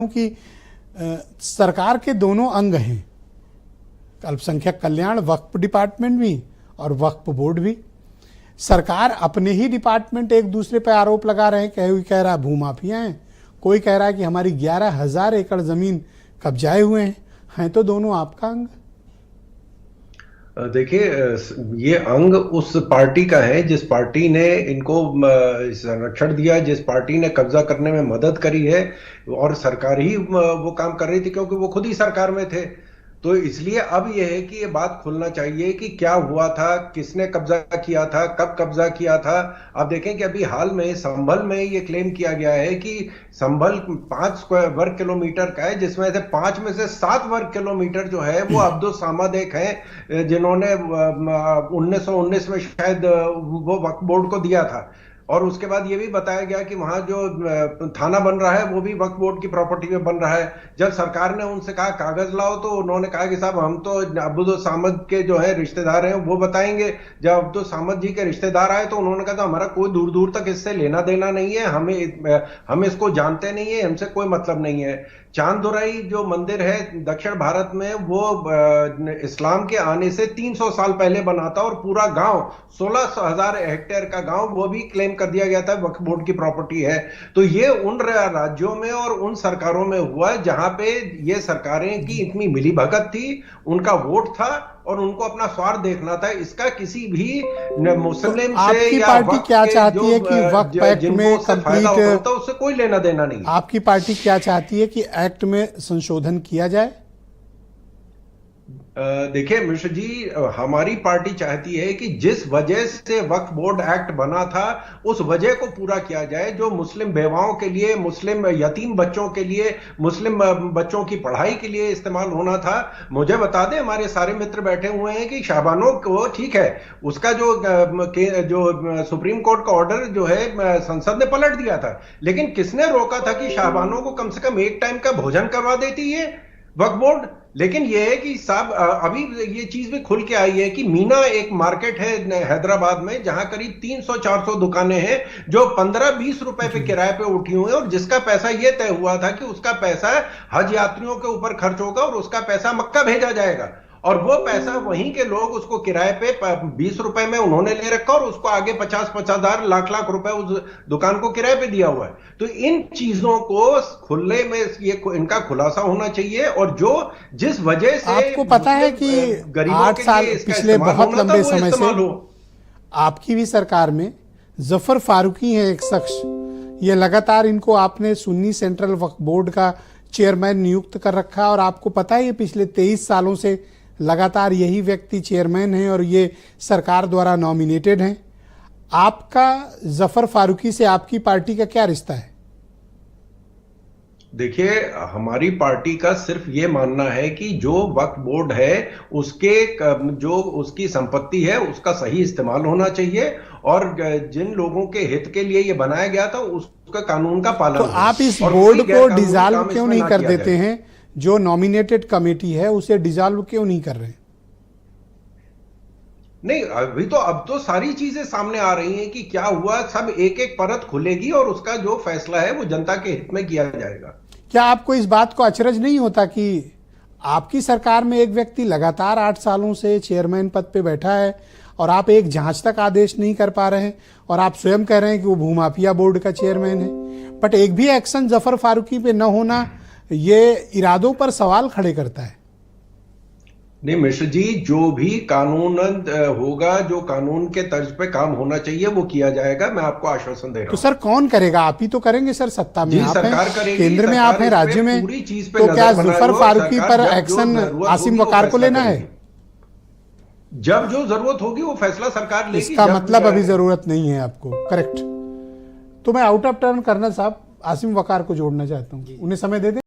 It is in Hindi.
कि सरकार के दोनों अंग हैं, अल्पसंख्यक कल्याण वक्फ डिपार्टमेंट भी और वक्फ बोर्ड भी। सरकार अपने ही डिपार्टमेंट एक दूसरे पर आरोप लगा रहे हैं, कोई कह रहा है भूमाफिया हैं, कोई कह रहा है कि हमारी 11,000 एकड़ जमीन कब्जाए हुए हैं तो दोनों आपका अंग। देखिए, ये अंग उस पार्टी का है जिस पार्टी ने इनको संरक्षण दिया, जिस पार्टी ने कब्जा करने में मदद करी है, और सरकार ही वो काम कर रही थी क्योंकि वो खुद ही सरकार में थे। तो इसलिए अब यह है कि ये बात खुलना चाहिए कि क्या हुआ था, किसने कब्जा किया था, कब कब्जा किया था। अब देखें कि अभी हाल में संभल में ये क्लेम किया गया है कि संभल 5 वर्ग किलोमीटर का है, जिसमें से 5 में से 7 वर्ग किलोमीटर जो है वो अब्दुल सामद एक है जिन्होंने 1919 में शायद वो वक्फ बोर्ड को दिया था। और उसके बाद ये भी बताया गया कि वहां जो थाना बन रहा है वो भी वक्फ बोर्ड की प्रॉपर्टी में बन रहा है। जब सरकार ने उनसे कहा कागज लाओ तो उन्होंने कहा कि साहब हम तो अब्दुल सामद के जो है रिश्तेदार हैं वो बताएंगे। जब अब्दुल सामद जी के रिश्तेदार आए तो उन्होंने कहा था हमारा कोई दूर दूर तक इससे लेना देना नहीं है, हम इसको जानते नहीं है, हमसे कोई मतलब नहीं है। चांदुराई जो मंदिर है दक्षिण भारत में, वो इस्लाम के आने से 300 साल पहले बना था और पूरा गांव 16,000 हेक्टेयर का गांव वो भी क्लेम कर दिया गया था वक्फ बोर्ड की प्रॉपर्टी है। तो ये उन राज्यों में और उन सरकारों में हुआ जहां पे ये सरकारें की इतनी मिलीभगत थी, उनका वोट था और उनको अपना स्वार्थ देखना था। इसका किसी भी मुस्लिम तो से या पार्टी क्या चाहती है कि वक्फ एक्ट में कंप्लीट उससे कोई लेना देना नहीं। आपकी पार्टी क्या चाहती है कि एक्ट में संशोधन किया जाए? देखिए मिश्र जी, हमारी पार्टी चाहती है कि जिस वजह से वक्फ बोर्ड एक्ट बना था उस वजह को पूरा किया जाए, जो मुस्लिम बेवाओं के लिए, मुस्लिम यतीम बच्चों के लिए, मुस्लिम बच्चों की पढ़ाई के लिए इस्तेमाल होना था। मुझे बता दें, हमारे सारे मित्र बैठे हुए हैं कि शाहबानों को ठीक है, उसका जो सुप्रीम कोर्ट का ऑर्डर जो है संसद ने पलट दिया था, लेकिन किसने रोका था कि शाहबानों को कम से कम एक टाइम का भोजन करवा देती है वक्फ बोर्ड। लेकिन यह है कि साहब अभी ये चीज भी खुल के आई है कि मीना एक मार्केट है हैदराबाद में, जहां करीब 300-400 दुकानें हैं जो 15-20 रुपए पे किराए पे उठी हुई हैं, और जिसका पैसा यह तय हुआ था कि उसका पैसा हज यात्रियों के ऊपर खर्च होगा और उसका पैसा मक्का भेजा जाएगा, और वो पैसा वहीं के लोग उसको किराए पे 20 रुपए में उन्होंने ले रखा और उसको आगे 50,000 लाख रुपए उस दुकान को किराए पे दिया हुआ है। तो इन चीजों को खुले में इनका खुलासा होना चाहिए, और जो जिस वजह से आपको पता है कि 8 साल पिछले बहुत लंबे समय से आपकी भी सरकार में जफर फारूकी है एक शख्स, ये लगातार इनको आपने सुन्नी सेंट्रल वक्फ बोर्ड का चेयरमैन नियुक्त कर रखा, और आपको पता है ये पिछले 23 सालों से लगातार यही व्यक्ति चेयरमैन हैं और ये सरकार द्वारा नॉमिनेटेड हैं। आपका जफर फारूकी से आपकी पार्टी का क्या रिश्ता है? देखिए, हमारी पार्टी का सिर्फ ये मानना है कि जो वक्फ बोर्ड है उसके जो उसकी संपत्ति है उसका सही इस्तेमाल होना चाहिए, और जिन लोगों के हित के लिए ये बनाया गया था उसका कानून का पालन। तो आप इस बोर्ड को डिसॉल्व क्यों नहीं कर देते हैं? जो नॉमिनेटेड कमेटी है उसे डिसॉल्व क्यों नहीं कर रहे? नहीं, अभी तो अब तो सारी चीजें सामने आ रही हैं कि क्या हुआ, सब एक एक परत खुलेगी और उसका जो फैसला है वो जनता के हित में किया जाएगा। क्या आपको इस बात को अचरज नहीं होता कि आपकी सरकार में एक व्यक्ति लगातार 8 सालों से चेयरमैन पद पे बैठा है और आप एक जांच तक आदेश नहीं कर पा रहे हैं, और आप स्वयं कह रहे हैं कि वो भूमाफिया बोर्ड का चेयरमैन है, बट एक भी एक्शन जफर फारूकी पे न होना ये इरादों पर सवाल खड़े करता है? नहीं मिश्र जी, जो भी कानून होगा, जो कानून के तर्ज पे काम होना चाहिए वो किया जाएगा, मैं आपको आश्वासन दे रहा हूं। तो सर कौन करेगा? आप ही तो करेंगे सर, सत्ता में आप हैं, केंद्र में आप हैं, राज्य में, तो क्या जफर फारूकी पर एक्शन आसिम वकार को लेना है? जब जो जरूरत होगी वो फैसला सरकार लेगी। इसका मतलब अभी जरूरत नहीं है आपको, करेक्ट? तो मैं आउट ऑफ टर्न करना साहब आसिम वकार को जोड़ना चाहता हूँ, उन्हें समय दे दें।